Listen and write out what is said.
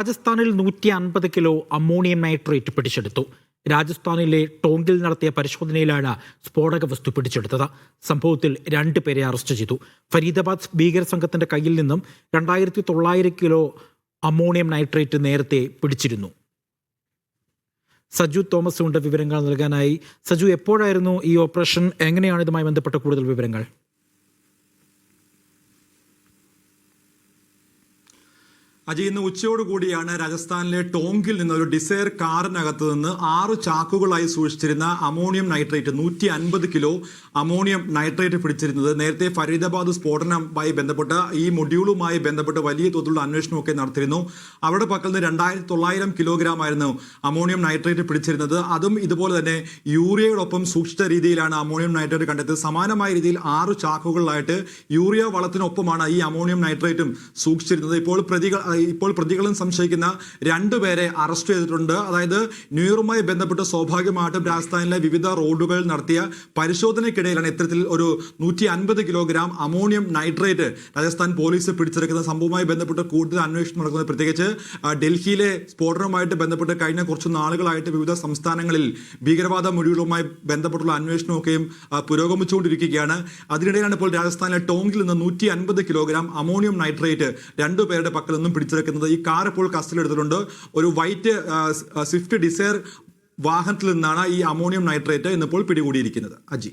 രാജസ്ഥാനിൽ 150 kilo ammonium nitrate പിടിച്ചെടുത്തു. രാജസ്ഥാനിലെ ടോങ്കിൽ നടത്തിയ പരിശോധനയിലാണ് സ്ഫോടക വസ്തു പിടിച്ചെടുത്തത്. സംഭവത്തിൽ 2 പേരെ അറസ്റ്റ് ചെയ്തു. ഫരീദാബാദ് ഭീകര സംഘത്തിന്റെ കയ്യിൽ നിന്നും 2900 കിലോ അമോണിയം നൈട്രേറ്റ് നേരത്തെ പിടിച്ചിരുന്നു. സജു തോമസ് ഉണ്ട് വിവരങ്ങൾ നൽകാനായി. സജു, എപ്പോഴായിരുന്നു ഈ ഓപ്പറേഷൻ? എങ്ങനെയാണ് ഇതുമായി ബന്ധപ്പെട്ട കൂടുതൽ വിവരങ്ങൾ? അജയ്, ഇന്ന് ഉച്ചയോടുകൂടിയാണ് രാജസ്ഥാനിലെ ടോങ്കിൽ നിന്ന് ഒരു ഡിസയർ കാറിനകത്ത് നിന്ന് 6 ചാക്കുകളായി സൂക്ഷിച്ചിരുന്ന ammonium nitrate 150 kilo ammonium nitrate പിടിച്ചിരുന്നത്. നേരത്തെ ഫരീദാബാദ് സ്ഫോടനവുമായി ബന്ധപ്പെട്ട് ഈ മൊഡ്യൂളുമായി ബന്ധപ്പെട്ട് വലിയ തോതിലുള്ള അന്വേഷണമൊക്കെ നടത്തിയിരുന്നു. അവരുടെ പക്കൽ നിന്ന് 2900 കിലോഗ്രാം ആയിരുന്നു അമോണിയം നൈട്രേറ്റ് പിടിച്ചിരുന്നത്. അതും ഇതുപോലെ തന്നെ യൂറിയയോടൊപ്പം സൂക്ഷിച്ച രീതിയിലാണ് അമോണിയം നൈട്രേറ്റ് കണ്ടെത്തിയത്. സമാനമായ രീതിയിൽ 6 ചാക്കുകളിലായിട്ട് യൂറിയ വളത്തിനൊപ്പമാണ് ഈ അമോണിയം നൈട്രേറ്റും സൂക്ഷിച്ചിരുന്നത്. ഇപ്പോൾ പ്രതികളും സംശയിക്കുന്ന 2 പേരെ അറസ്റ്റ് ചെയ്തിട്ടുണ്ട്. അതായത് ന്യൂ ഇയറുമായി ബന്ധപ്പെട്ട് സ്വാഭാവികമായിട്ടും രാജസ്ഥാനിലെ വിവിധ റോഡുകൾ നടത്തിയ പരിശോധനയ്ക്കിടയിലാണ് ഇത്തരത്തിൽ ഒരു 150 kilogram ammonium nitrate Rajasthan police പിടിച്ചെടുക്കുന്ന സംഭവവുമായി ബന്ധപ്പെട്ട് കൂടുതൽ അന്വേഷണം നടക്കുന്നത്. പ്രത്യേകിച്ച് ഡൽഹിയിലെ സ്ഫോടനവുമായിട്ട് ബന്ധപ്പെട്ട് കഴിഞ്ഞ കുറച്ച് നാളുകളായിട്ട് വിവിധ സംസ്ഥാനങ്ങളിൽ ഭീകരവാദ മൊഴികളുമായി ബന്ധപ്പെട്ടുള്ള അന്വേഷണമൊക്കെയും പുരോഗമിച്ചുകൊണ്ടിരിക്കുകയാണ്. അതിനിടയിലാണ് ഇപ്പോൾ രാജസ്ഥാനിലെ ടോങ്കിൽ നിന്ന് 150 കിലോഗ്രാം അമോണിയം നൈട്രേറ്റ് 2 പേരുടെ പക്കൽ നിന്നും പിടിച്ചെടുക്കുന്നത്. ഈ കാർ ഇപ്പോൾ കസ്റ്റഡിയിൽ എടുത്തിട്ടുണ്ട്. ഒരു വൈറ്റ് സ്വിഫ്റ്റ് ഡിസയർ വാഹനത്തിൽ നിന്നാണ് ഈ അമോണിയം നൈട്രേറ്റ് ഇന്നിപ്പോൾ പിടികൂടിയിരിക്കുന്നത്. അജി.